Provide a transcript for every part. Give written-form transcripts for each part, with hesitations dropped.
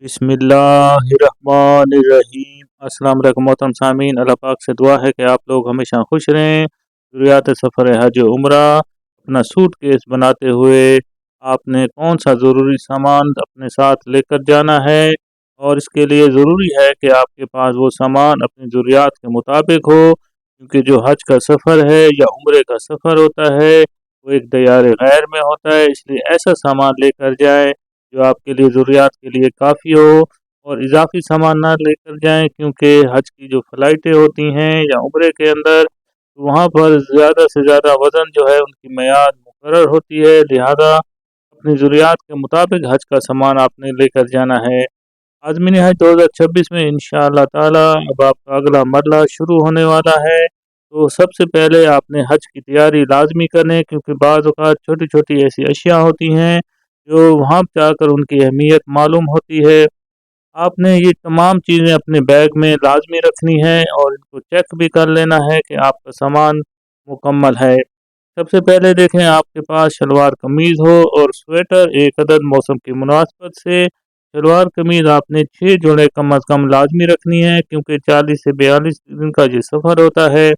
बिस्मिल्लाहिर्रहमानिर्रहीम। अस्सलाम वालेकुम मोहतरम सामीन, अल्लाह पाक से दुआ है कि आप लोग हमेशा खुश रहें। ज़रूरियात सफ़र हज उम्रा अपना सूट केस बनाते हुए आपने कौन सा ज़रूरी सामान अपने साथ लेकर जाना है, और इसके लिए ज़रूरी है कि आपके पास वो सामान अपनी ज़रूरियात के मुताबिक हो, क्योंकि जो हज का सफ़र है या उम्रे का सफ़र होता है वो एक दयार गैर में होता है। इसलिए ऐसा सामान लेकर जाएं जो आपके लिए ज़रूरियात के लिए काफ़ी हो, और इजाफ़ी सामान ना लेकर जाएं, क्योंकि हज की जो फ़्लाइटें होती हैं या उम्रे के अंदर, तो वहाँ पर ज़्यादा से ज़्यादा वज़न जो है उनकी मियाद मुकर्रर होती है। लिहाजा अपनी ज़रूरियात के मुताबिक हज का सामान आपने लेकर जाना है। आज़मीन हज 2026 में इंशाअल्लाह ताला अब आपका अगला मरला शुरू होने वाला है। तो सबसे पहले आपने हज की तैयारी लाजमी करनी है, क्योंकि बाज़ औक़ात छोटी छोटी ऐसी अशिया होती हैं जो वहाँ पर जाकर उनकी अहमियत मालूम होती है। आपने ये तमाम चीज़ें अपने बैग में लाजमी रखनी है, और इनको चेक भी कर लेना है कि आपका सामान मुकम्मल है। सबसे पहले देखें आपके पास शलवार कमीज़ हो और स्वेटर एक अदद मौसम की मुनासबत से। शलवार कमीज़ आपने 6 जोड़े कम अज़ कम लाजमी रखनी है, क्योंकि 40 से 42 दिन का ये सफ़र होता है।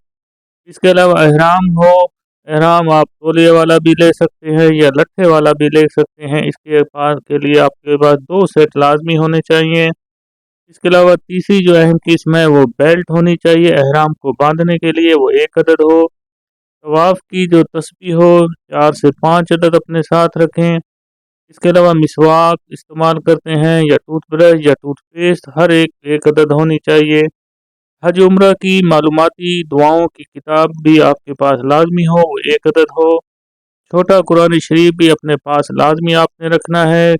इसके अलावा अहराम हो, अहराम आप तौलिए वाला भी ले सकते हैं या लट्ठे वाला भी ले सकते हैं। इसके पास के लिए आपके पास 2 सेट लाजमी होने चाहिए। इसके अलावा तीसरी जो अहम किस्म है वो बेल्ट होनी चाहिए। अहराम को बांधने के लिए वो एक अदद हो। तवाफ़ की जो तस्बीह हो 4 से 5 अदद अपने साथ रखें। इसके अलावा मिसवाक इस्तेमाल करते हैं या टूथब्रश या टूथपेस्ट, हर एक एक अदद होनी चाहिए। हज उम्रा की मालूमाती दुआओं की किताब भी आपके पास लाजमी हो, वो एक अदद हो। छोटा कुरान शरीफ भी अपने पास लाजमी आपने रखना है,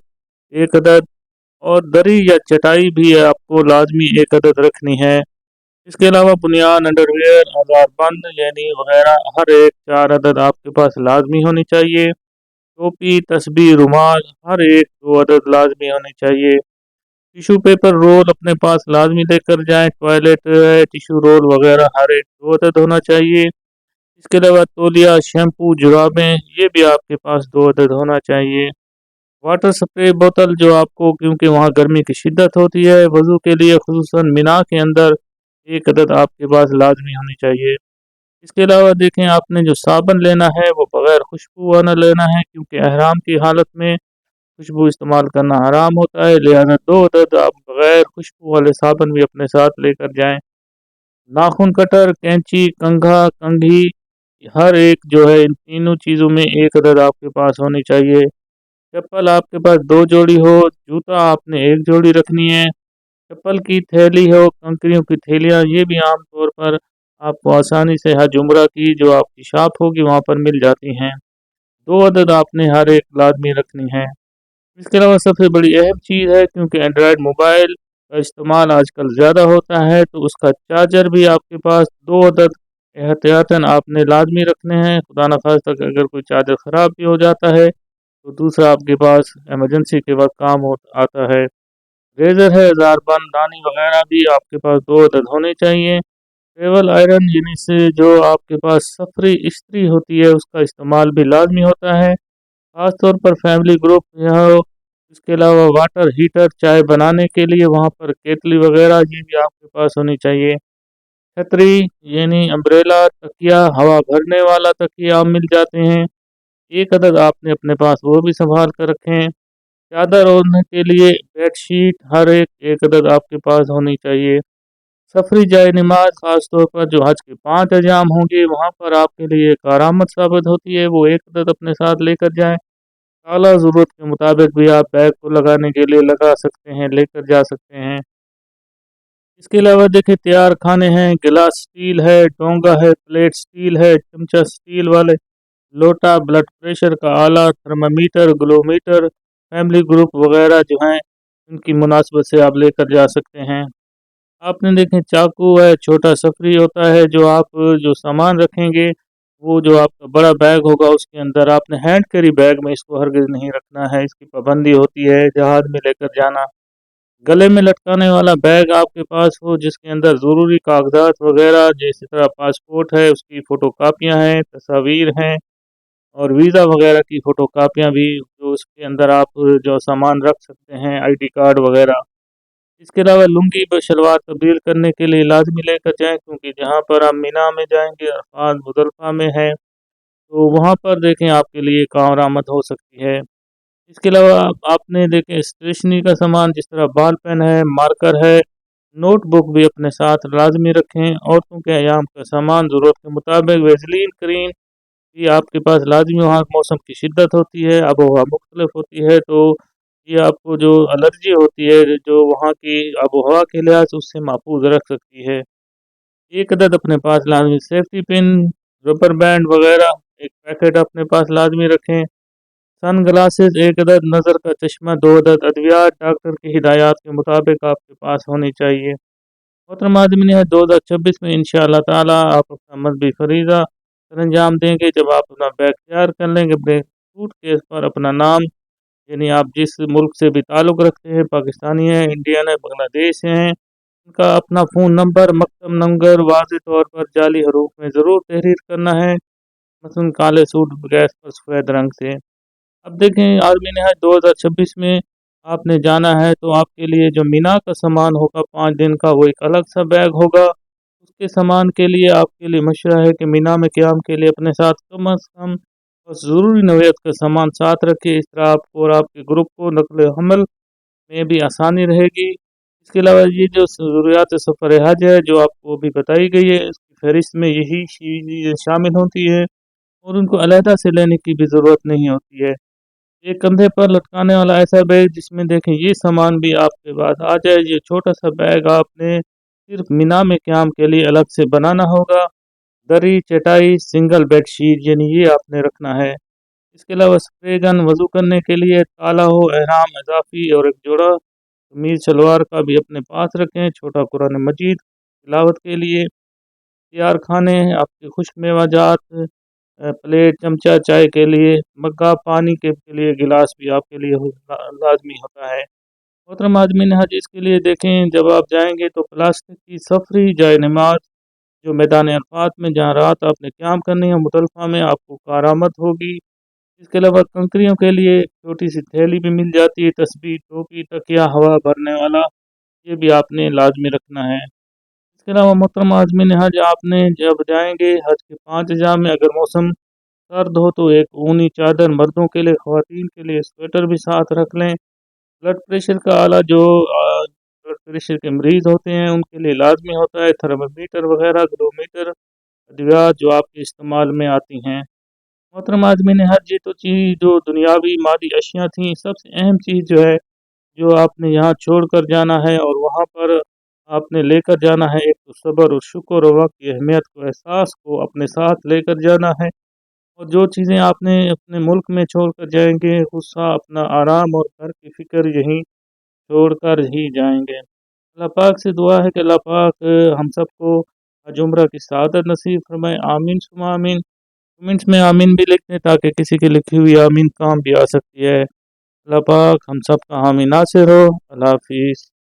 एक अदद। और दरी या चटाई भी आपको लाजमी एक अदद रखनी है। इसके अलावा बुनियान, अंडरवियर, आज़ारबंद यानी वगैरह हर एक 4 अदद आपके पास लाजमी होनी चाहिए। टोपी, तस्बीह, रुमाल हर एक 2 अदद लाजमी होनी चाहिए। टिशू पेपर रोल अपने पास लाजमी लेकर जाएं। टॉयलेट टिशू रोल वगैरह हर एक 2 अदद होना चाहिए। इसके अलावा तौलिया, शैम्पू, जुराबें ये भी आपके पास 2 अदद होना चाहिए। वाटर स्प्रे बोतल जो आपको, क्योंकि वहाँ गर्मी की शिद्दत होती है, वज़ू के लिए खुसूसन मिना के अंदर एक अदद आपके पास लाजमी होनी चाहिए। इसके अलावा देखें आपने जो साबुन लेना है वो बग़ैर खुशबू वाला लेना है, क्योंकि अहराम की हालत में खुशबू इस्तेमाल करना हराम होता है। लिहाजा 2 अदद आप बग़ैर खुशबू वाले साबुन भी अपने साथ लेकर जाएं। नाखून कटर, कैंची, कंघा, कंघी हर एक जो है इन तीनों चीज़ों में एक अदद आपके पास होनी चाहिए। चप्पल आपके पास 2 जोड़ी हो, जूता आपने 1 जोड़ी रखनी है। चप्पल की थैली हो, कंकरियों की थैलियाँ ये भी आम तौर पर आपको आसानी से हज उम्रा की जो आपकी शॉप होगी वहाँ पर मिल जाती हैं। 2 अदद आपने हर एक लाजमी रखनी है। इसके अलावा सबसे बड़ी अहम चीज़ है, क्योंकि एंड्रॉयड मोबाइल का इस्तेमाल आजकल ज़्यादा होता है, तो उसका चार्जर भी आपके पास 2 अदद एहतियातन आपने लाजमी रखने हैं। खुदा न खास्ता अगर कोई चार्जर ख़राब भी हो जाता है तो दूसरा आपके पास इमरजेंसी के वक्त काम हो आता है। रेज़र है, ज़ारबंद, दानी वगैरह भी आपके पास 2 अदद होने चाहिए। ट्रेवल आयरन यानी से जो आपके पास सफरी इस्त्री होती है उसका इस्तेमाल भी लाजमी होता है, ख़ास तौर पर फैमिली ग्रुप या हो। इसके अलावा वाटर हीटर चाय बनाने के लिए वहाँ पर केतली वगैरह ये भी आपके पास होनी चाहिए। छतरी यानी अम्ब्रेला, तकिया, हवा भरने वाला तकिया मिल जाते हैं, एक अदद आपने अपने पास वो भी संभाल कर रखें। चादर ओढ़ने के लिए बेडशीट हर एक एक अदद आपके पास होनी चाहिए। सफरी जाए नमाज ख़ास तौर पर जो हज के 5 अयाम होंगे वहाँ पर आपके लिए कारामद साबित होती है, वो एक अदद अपने साथ लेकर जाएं। ताला ज़रूरत के मुताबिक भी आप बैग को लगाने के लिए लगा सकते हैं, लेकर जा सकते हैं। इसके अलावा देखिए तैयार खाने हैं, गिलास स्टील है, डोंगा है, प्लेट स्टील है, चमचा स्टील वाले, लोटा, ब्लड प्रेशर का आला, थर्मामीटर, ग्लोमीटर, फैमिली ग्रुप वगैरह जो हैं उनकी मुनासबत से आप लेकर जा सकते हैं। आपने देखें चाकू है, छोटा सफरी होता है, जो आप जो सामान रखेंगे वो जो आपका बड़ा बैग होगा उसके अंदर आपने हैंड कैरी बैग में इसको हरगिज़ नहीं रखना है, इसकी पाबंदी होती है जहाज़ में लेकर जाना। गले में लटकाने वाला बैग आपके पास हो जिसके अंदर ज़रूरी कागज़ात वगैरह जैसे तरह पासपोर्ट है, उसकी फ़ोटो कापियाँ हैं, तस्वीर हैं, اور ویزا وغیرہ کی فوٹو کاپیاں بھی، جو اس کے اندر آپ جو سامان رکھ سکتے ہیں، ID کارڈ وغیرہ۔ اس کے علاوہ لنگی شلوار تبدیل کرنے کے لیے لازمی لے کر جائیں، کیونکہ جہاں پر آپ مینا میں جائیں گے، عرفات مزدلفہ میں ہے، تو وہاں پر دیکھیں آپ کے لیے کارآمد ہو سکتی ہے۔ اس کے علاوہ آپ نے دیکھیں اسٹیشنری کا سامان، جس طرح بال پین ہے، مارکر ہے، نوٹ بک بھی اپنے ساتھ لازمی رکھیں۔ عورتوں کے ایام کا سامان ضرورت کے مطابق ویزلین کریم بھی آپ کے پاس لازمی، وہاں موسم کی شدت ہوتی ہے، آب و ہوا مختلف ہوتی ہے، تو یہ آپ کو جو الرجی ہوتی ہے، جو وہاں کی آب و ہوا کے لحاظ سے، اس سے محفوظ رکھ سکتی ہے۔ ایک عدد اپنے پاس لازمی سیفٹی پن، ربر بینڈ وغیرہ ایک پیکٹ اپنے پاس لازمی رکھیں۔ سن گلاسز ایک عدد، نظر کا چشمہ 2 عدد، ادویات ڈاکٹر کی ہدایات کے مطابق آپ کے پاس ہونی چاہیے۔ محترم آدمین ہے، 2026 میں انشاءاللہ تعالی آپ اپنا مذہبی فریضہ سر انجام دیں گے جب آپ اپنا بیگ تیار کر لیں گے۔ بیگ سوٹ کیس پر اپنا نام، یعنی آپ جس ملک سے بھی تعلق رکھتے ہیں، پاکستانی ہیں، انڈین ہے، بنگلہ دیش ہیں، ان کا اپنا فون نمبر، مکتب نمبر واضح طور پر جعلی حروف میں ضرور تحریر کرنا ہے، مثلا کالے سوٹ گیس پر سفید رنگ سے۔ اب دیکھیں عالمی نہاد 2026 میں آپ نے جانا ہے، تو آپ کے لیے جو مینا کا سامان ہوگا 5 دن کا، وہ ایک الگ سا بیگ ہوگا۔ اس کے سامان کے لیے آپ کے لیے مشورہ ہے کہ مینا میں قیام کے لیے اپنے ساتھ کم از کم اور ضروری نوعیت کا سامان ساتھ رکھیں، اس طرح آپ کو اور آپ کے گروپ کو نقل و حمل میں بھی آسانی رہے گی۔ اس کے علاوہ یہ جو ضروریات سفر حج ہے، جو آپ کو بھی بتائی گئی ہے، اس کی فہرست میں یہی چیزیں شامل ہوتی ہے، اور ان کو علیحدہ سے لینے کی بھی ضرورت نہیں ہوتی ہے۔ ایک کندھے پر لٹکانے والا ایسا بیگ جس میں دیکھیں یہ سامان بھی آپ کے پاس آ جائے، یہ چھوٹا سا بیگ آپ نے صرف مینا میں قیام کے لیے الگ سے بنانا ہوگا۔ دری، چٹائی، سنگل بیڈ شیٹ، یعنی یہ آپ نے رکھنا ہے۔ اس کے علاوہ سپرے گن، وضو کرنے کے لیے تالا ہو، احرام اضافی اور ایک جوڑا قمیض شلوار کا بھی اپنے پاس رکھیں۔ چھوٹا قرآن مجید تلاوت کے لیے تیار کھانے، آپ کے خشک میوہ جات، پلیٹ، چمچہ چائے کے لیے، مگا پانی کے لیے گلاس بھی آپ کے لیے لازمی ہوتا ہے۔ محترم آدمین حج، اس کے لیے دیکھیں جب آپ جائیں گے تو پلاسٹک کی سفری جائے نماز جو میدان عرفات میں جہاں رات آپ نے قیام کرنی ہے، مزدلفہ میں آپ کو کارآمد ہوگی۔ اس کے علاوہ کنکریوں کے لیے چھوٹی سی تھیلی بھی مل جاتی ہے، تسبیح، ٹوپی، تکیہ، ہوا بھرنے والا، یہ بھی آپ نے لازمی رکھنا ہے۔ اس کے علاوہ محترم آدمین حج، آپ نے جب جائیں گے حج کے 5 اجزاء میں، اگر موسم سرد ہو تو ایک اونی چادر، مردوں کے لیے، خواتین کے لیے سویٹر بھی ساتھ رکھ لیں۔ بلڈ پریشر کا آلہ، جو بلڈ پریشر کے مریض ہوتے ہیں ان کے لیے لازمی ہوتا ہے، تھرمامیٹر وغیرہ، گلومیٹر، ادویات جو آپ کے استعمال میں آتی ہیں۔ محترم آدمین حج، یہ تو چیز جو دنیاوی مادی اشیاء تھیں، سب سے اہم چیز جو ہے جو آپ نے یہاں چھوڑ کر جانا ہے اور وہاں پر آپ نے لے کر جانا ہے، ایک تو صبر اور شکر اور وقت کی اہمیت کو، احساس کو اپنے ساتھ لے کر جانا ہے، اور جو چیزیں آپ نے اپنے ملک میں چھوڑ کر جائیں گے، غصہ، اپنا آرام اور گھر کی فکر یہیں چھوڑ کر ہی جائیں گے۔ اللہ پاک سے دعا ہے کہ اللہ پاک ہم سب کو حج عمرہ کی سعادت نصیب فرمائے، آمین ثم آمین۔ کمنٹس میں آمین بھی لکھ دیں تاکہ کسی کی لکھی ہوئی آمین کام بھی آ سکتی ہے۔ اللہ پاک ہم سب کا حامی ناصر ہو۔ اللہ حافظ۔